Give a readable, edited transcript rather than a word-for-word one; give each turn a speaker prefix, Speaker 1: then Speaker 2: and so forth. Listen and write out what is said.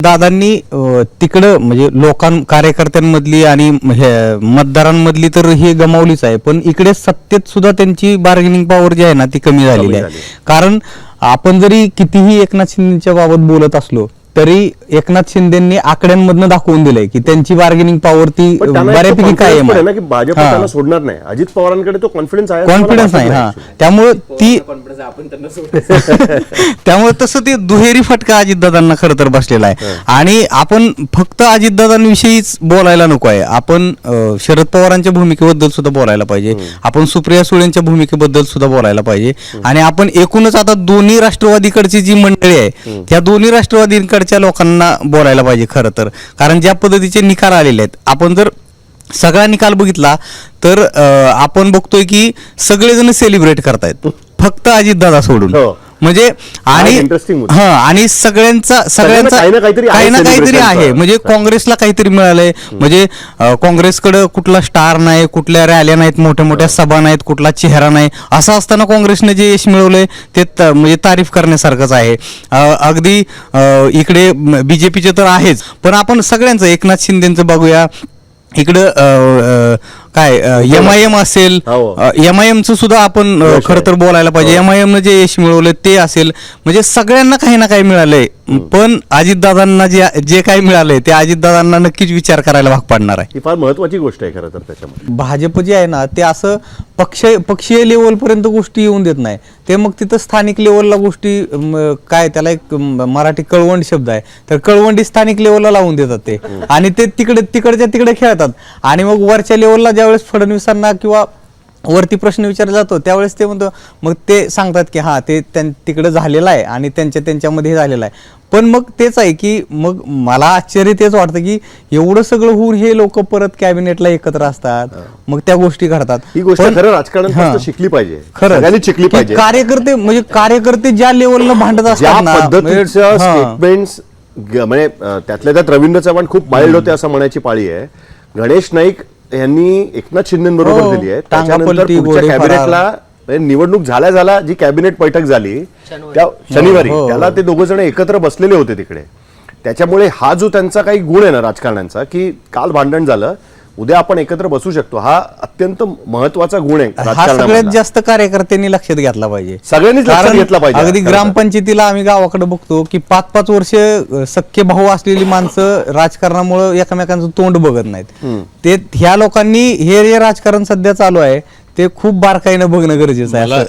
Speaker 1: दादांनी तिकडं म्हणजे कार्यकर्त्यांमधली आणि मतदारांमधली तर हे गमावलीच आहे, पण इकडे सत्तेत सुद्धा त्यांची बार्गेनिंग पॉवर जी आहे ना ती कमी झालेली आहे. कारण आपण जरी कितीही एकनाथ शिंदेच्या बाबत बोलत असलो तरी एकनाथ शिंदेंनी आकड्यांमधनं दाखवून दिलंय की त्यांची बार्गेनिंग पॉवर ती बऱ्यापैकी कायम आहे
Speaker 2: की भाजप त्यांना सोडणार नाही. अजित पवारांकडे तो कॉन्फिडन्स
Speaker 1: नाही. त्यामुळे त्यामुळे तसं ते दुहेरी फटका अजितदादांना खरं तर बसलेला आहे. आणि आपण फक्त अजितदादांविषयीच बोलायला नको आहे, आपण शरद पवारांच्या भूमिकेबद्दल सुद्धा बोलायला पाहिजे, आपण सुप्रिया सुळेंच्या भूमिकेबद्दल सुद्धा बोलायला पाहिजे. आणि आपण एकूणच आता दोन्ही राष्ट्रवादीकडची जी मंडळी आहे त्या दोन्ही राष्ट्रवादीकडच्या लोकांना बोलायला पाहिजे खरं तर. कारण ज्या पद्धतीचे निकाल आलेले आहेत, आपण जर सगळा निकाल बघितला तर आपण बघतोय की सगळेजण सेलिब्रेट करतायत फक्त अजितदादा सोडून. म्हणजे आणि सगळ्यांचा काही ना काहीतरी आहे. म्हणजे काँग्रेसला काहीतरी मिळालंय, म्हणजे काँग्रेसकडे कुठला स्टार नाही, कुठल्या रॅल्या नाहीत, मोठ्या मोठ्या सभा नाहीत, कुठला चेहरा नाही. असं असताना काँग्रेसने जे यश मिळवलंय ते म्हणजे तारीफ करण्यासारखंच आहे. अगदी इकडे बीजेपीचे तर आहेच, पण आपण सगळ्यांचं एकनाथ शिंदेचं बघूया. इकडं काय MIM असेल, MIMचं सुद्धा आपण खरं तर बोलायला पाहिजे. MIMनं जे यश मिळवलं ते असेल, म्हणजे सगळ्यांना काही ना काही मिळालंय. पण अजितदादांना जे काही मिळालंय ते अजितदादांना नक्कीच विचार करायला भाग पडणार आहे.
Speaker 2: ही फार महत्वाची गोष्ट आहे खरं तर. त्याच्यामध्ये
Speaker 1: भाजप जे आहे ना ते असं पक्षीय लेवल पर्यंत गोष्टी येऊन देत नाही, ते मग तिथं स्थानिक लेवलला गोष्टी काय त्याला एक मराठी कळवंड शब्द आहे, तर कळवंडी स्थानिक लेवलला लावून देतात ते. आणि ते तिकडच्या तिकडे खेळतात. आणि मग वरच्या लेवलला ज्यावेळेस फडणवीसांना किंवा वरती प्रश्न विचारला जातो त्यावेळेस ते म्हणतो, मग ते सांगतात की हा ते तिकडे झालेलं आहे आणि त्यांच्यामध्ये झालेलं आहे. पण मग तेच आहे की मग मला आश्चर्य तेच वाटतं की एवढं सगळं होऊन हे लोक परत कॅबिनेटला एकत्र असतात, मग त्या गोष्टी घडतात.
Speaker 2: ही गोष्ट खरं राजकारणात शिकली पाहिजे, खरं शिकली पाहिजे.
Speaker 1: कार्यकर्ते ज्या लेवलला भांडत असतात ना,
Speaker 2: स्टेटमेंट्स म्हणजे त्यातल्या त्यात रवींद्र चव्हाण खूप माइल्ड होते असं म्हणायची पाळी आहे. गणेश नाईक यांनी एकनाथ शिंदेबरोबर दिली आहे. त्याच्यानंतर पुढच्या कॅबिनेटला निवडणूक झाल्या जी कॅबिनेट बैठक झाली त्या शनिवारी, त्याला ते दोघं जण एकत्र बसलेले होते तिकडे. त्याच्यामुळे हा जो त्यांचा काही गुण आहे ना राजकारण्यांचा, की काल भांडण झालं उद्या आपण एकत्र बसू शकतो, हा अत्यंत महत्वाचा गुण आहे.
Speaker 1: हा सगळ्यात जास्त कार्यकर्त्यांनी लक्षात घेतला पाहिजे,
Speaker 2: सगळ्यांनीच लक्षात घेतला पाहिजे.
Speaker 1: अगदी ग्रामपंचायतीला आम्ही गावाकडे बघतो की 5-5 वर्ष सख्खे भाऊ असलेली माणसं राजकारणामुळे एकमेकांचं तोंड बघत नाहीत. ते ह्या लोकांनी हे राजकारण सध्या चालू आहे ते खूप बारकाईनं बघणं गरजेचं आहे.